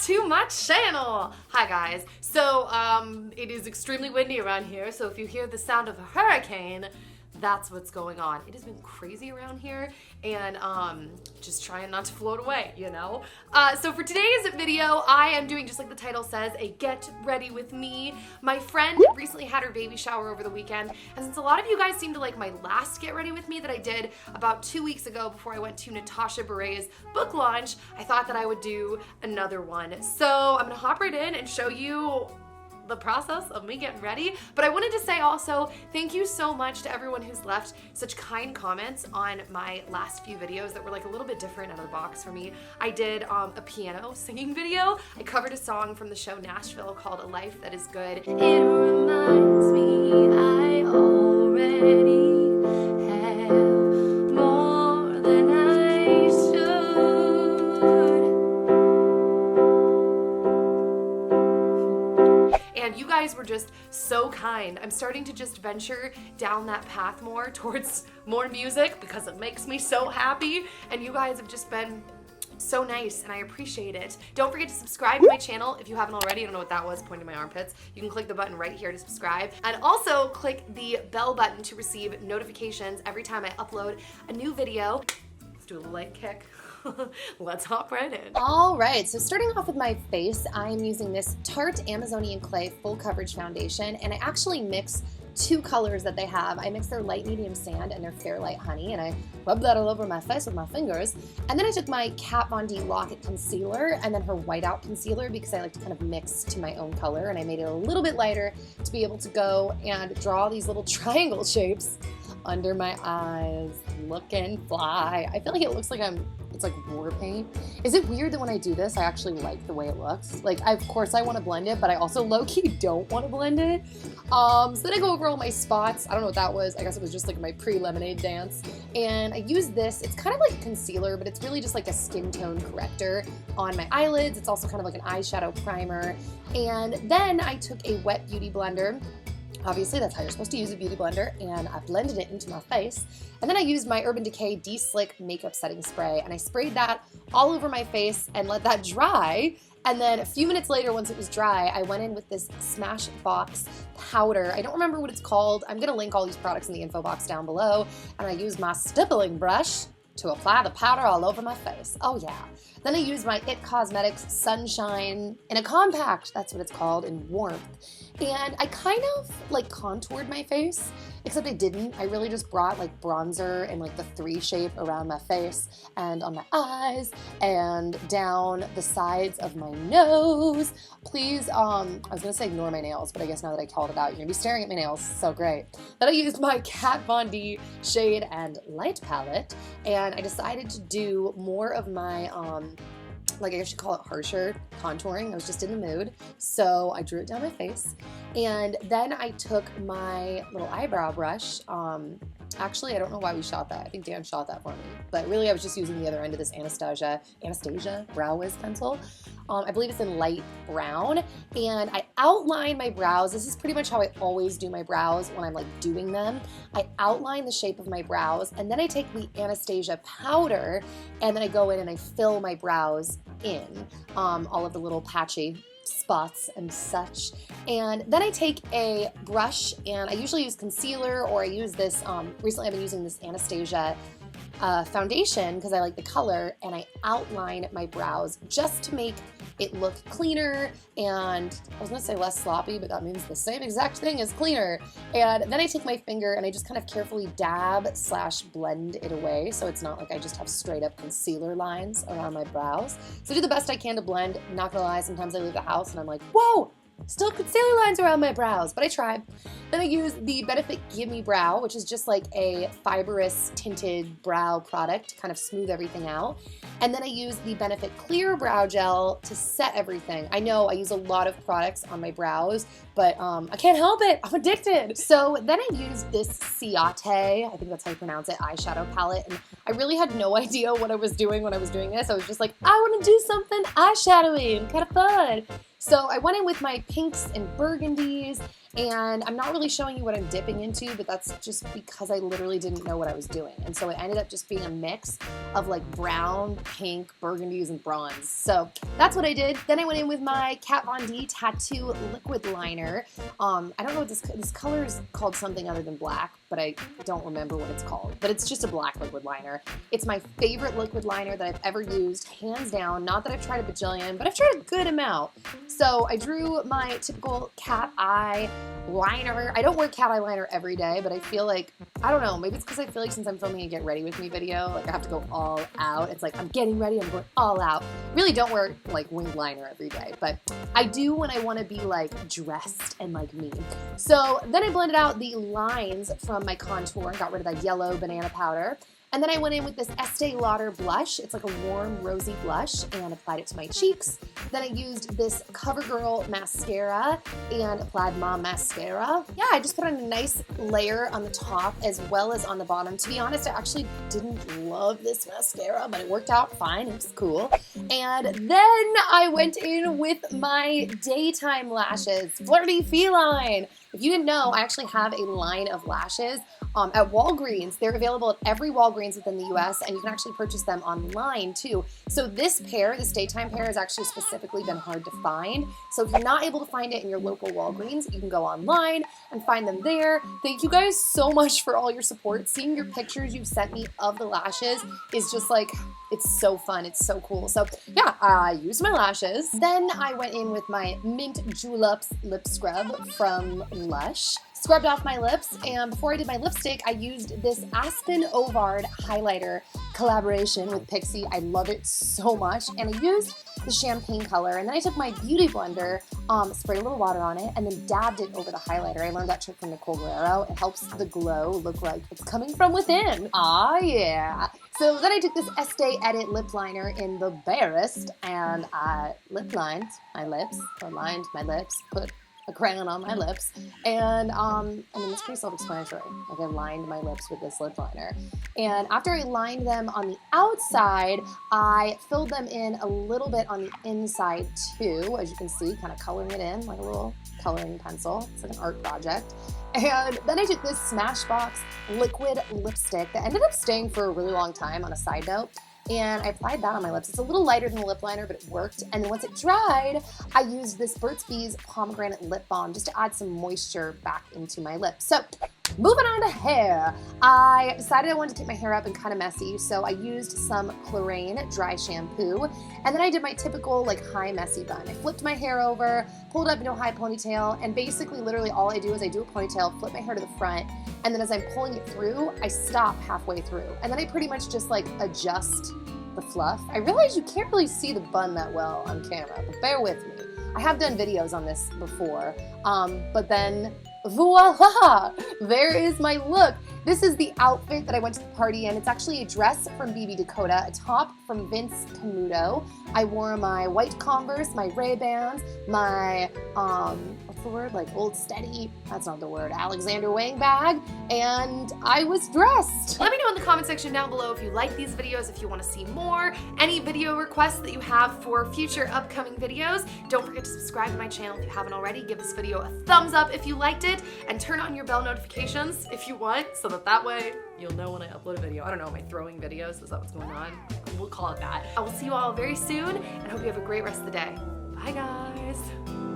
to my channel. Hi guys. So it is extremely windy around here, so if you hear the sound of a hurricane, that's what's going on. It has been crazy around here, and just trying not to float away, you know? So for today's video, I am doing, just like the title says, a get ready with me. My friend recently had her baby shower over the weekend, and since a lot of you guys seem to like my last get ready with me that I did about 2 weeks ago before I went to Natasha Beret's book launch, I thought that I would do another one. So I'm gonna hop right in and show you the process of me getting ready. But I wanted to say also thank you so much to everyone who's left such kind comments on my last few videos that were like a little bit different out of the box for me. I did a piano singing video. I covered a song from the show Nashville called A Life That Is Good. It reminds me I already have more than I should. And you guys were just so kind. I'm starting to just venture down that path more towards more music because it makes me so happy. And you guys have just been so nice and I appreciate it. Don't forget to subscribe to my channel if you haven't already. I don't know what that was, pointing my armpits. You can click the button right here to subscribe. And also click the bell button to receive notifications every time I upload a new video. Let's do a light kick. Let's hop right in. All right, so starting off with my face, I'm using this Tarte Amazonian Clay Full Coverage Foundation, and I actually mix two colors that they have. I mix their light medium sand and their fair light honey, and I rub that all over my face with my fingers. And then I took my Kat Von D Lock-It Concealer and then her Whiteout Concealer because I like to kind of mix to my own color, and I made it a little bit lighter to be able to go and draw these little triangle shapes under my eyes. Looking fly. I feel like it looks like it's like war paint. Is it weird that when I do this, I actually like the way it looks? Like, of course I want to blend it, but I also low-key don't want to blend it. So then I go over all my spots. I don't know what that was. I guess it was just like my pre-lemonade dance. And I use this. It's kind of like a concealer, but it's really just like a skin tone corrector on my eyelids. It's also kind of like an eyeshadow primer. And then I took a wet beauty blender. Obviously, that's how you're supposed to use a beauty blender, and I blended it into my face. And then I used my Urban Decay De-Slick Makeup Setting Spray, and I sprayed that all over my face and let that dry. And then a few minutes later, once it was dry, I went in with this Smashbox powder. I don't remember what it's called. I'm gonna link all these products in the info box down below. And I used my stippling brush to apply the powder all over my face. Oh yeah. Then I used my IT Cosmetics Sunshine in a compact, that's what it's called, in Warmth. And I kind of like contoured my face, except I didn't. I really just brought like bronzer and like the 3 shape around my face and on my eyes and down the sides of my nose. Please, I was gonna say ignore my nails, but I guess now that I called it out, you're gonna be staring at my nails, so great. Then I used my Kat Von D Shade and Light palette, and I decided to do more of my, like I guess you call it harsher contouring. I was just in the mood. So I drew it down my face. And then I took my little eyebrow brush. Actually, I don't know why we shot that. I think Dan shot that for me. But really, I was just using the other end of this Anastasia Brow Wiz pencil. I believe it's in light brown. And I outline my brows. This is pretty much how I always do my brows when I'm like doing them. I outline the shape of my brows, and then I take the Anastasia powder, and then I go in and I fill my brows in, all of the little patchy spots and such. And then I take a brush, and I usually use concealer, or I use this, recently I've been using this Anastasia foundation because I like the color, and I outline my brows just to make it look cleaner, and I was gonna say less sloppy, but that means the same exact thing as cleaner. And then I take my finger and I just kind of carefully dab / blend it away, so it's not like I just have straight up concealer lines around my brows. So I do the best I can to blend. Not gonna lie, sometimes I leave the house and I'm like, whoa, still concealer lines around my brows, but I tried. Then I use the Benefit Gimme Brow, which is just like a fibrous tinted brow product to kind of smooth everything out. And then I use the Benefit Clear Brow Gel to set everything. I know I use a lot of products on my brows, but I can't help it, I'm addicted. So then I used this Ciate, I think that's how you pronounce it, eyeshadow palette, and I really had no idea what I was doing when I was doing this. I was just like, I wanna do something eyeshadowy and kind of fun. So I went in with my pinks and burgundies, And I'm not really showing you what I'm dipping into, but that's just because I literally didn't know what I was doing. And so it ended up just being a mix of like brown, pink, burgundies, and bronze. So that's what I did. Then I went in with my Kat Von D Tattoo Liquid Liner. I don't know what this color is called, something other than black, but I don't remember what it's called. But it's just a black liquid liner. It's my favorite liquid liner that I've ever used, hands down. Not that I've tried a bajillion, but I've tried a good amount. So I drew my typical cat eye liner. I don't wear cat eye liner every day, but I feel like, I don't know, maybe it's because I feel like since I'm filming a get ready with me video, like I have to go all out. It's like I'm getting ready, I'm going all out. Really don't wear like winged liner every day, but I do when I want to be like dressed and like me. So then I blended out the lines from my contour and got rid of that yellow banana powder. And then I went in with this Estee Lauder blush. It's like a warm, rosy blush, and applied it to my cheeks. Then I used this CoverGirl mascara and applied my mascara. Yeah, I just put on a nice layer on the top as well as on the bottom. To be honest, I actually didn't love this mascara, but it worked out fine. It was cool. And then I went in with my daytime lashes, Flirty Feline. If you didn't know, I actually have a line of lashes at Walgreens. They're available at every Walgreens within the US, and you can actually purchase them online too. So this pair, this daytime pair, has actually specifically been hard to find. So if you're not able to find it in your local Walgreens, you can go online and find them there. Thank you guys so much for all your support. Seeing your pictures you've sent me of the lashes is just like, it's so fun. It's so cool. So yeah, I used my lashes. Then I went in with my Mint Juleps lip scrub from Lush. Scrubbed off my lips, and before I did my lipstick, I used this Aspen Ovard highlighter collaboration with Pixie. I love it so much, and I used the champagne color, and then I took my beauty blender, sprayed a little water on it, and then dabbed it over the highlighter. I learned that trick from Nicole Guerrero. It helps the glow look like it's coming from within. Ah, yeah. So then I took this Estee Edit lip liner in the Barest, and I lip lined my lips, or lined my lips, put a crayon on my lips, and I mean, it's pretty self-explanatory. Like, I lined my lips with this lip liner, and after I lined them on the outside, I filled them in a little bit on the inside too, as you can see, kind of coloring it in like a little coloring pencil. It's like an art project. And then I took this Smashbox liquid lipstick that ended up staying for a really long time, on a side note, and I applied that on my lips. It's a little lighter than the lip liner, but it worked. And then once it dried, I used this Burt's Bees Pomegranate Lip Balm just to add some moisture back into my lips. So moving on to hair, I decided I wanted to keep my hair up and kind of messy, so I used some Clarins dry shampoo, and then I did my typical like high messy bun. I flipped my hair over, pulled up into a high ponytail, and basically literally all I do is I do a ponytail, flip my hair to the front, and then as I'm pulling it through, I stop halfway through, and then I pretty much just like adjust the fluff. I realize you can't really see the bun that well on camera, but bear with me. I have done videos on this before, but then voila! There is my look. This is the outfit that I went to the party in. It's actually a dress from BB Dakota, a top from Vince Camuto. I wore my white Converse, my Ray-Bans, my, what's the word, like Old Steady, that's not the word, Alexander Wang bag, and I was dressed. Let me know in the comment section down below if you like these videos, if you want to see more, any video requests that you have for future upcoming videos. Don't forget to subscribe to my channel if you haven't already. Give this video a thumbs up if you liked it, and turn on your bell notifications if you want, so that way you'll know when I upload a video. I don't know, am I throwing videos? Is that what's going on? We'll call it that. I will see you all very soon, and hope you have a great rest of the day. Bye, guys.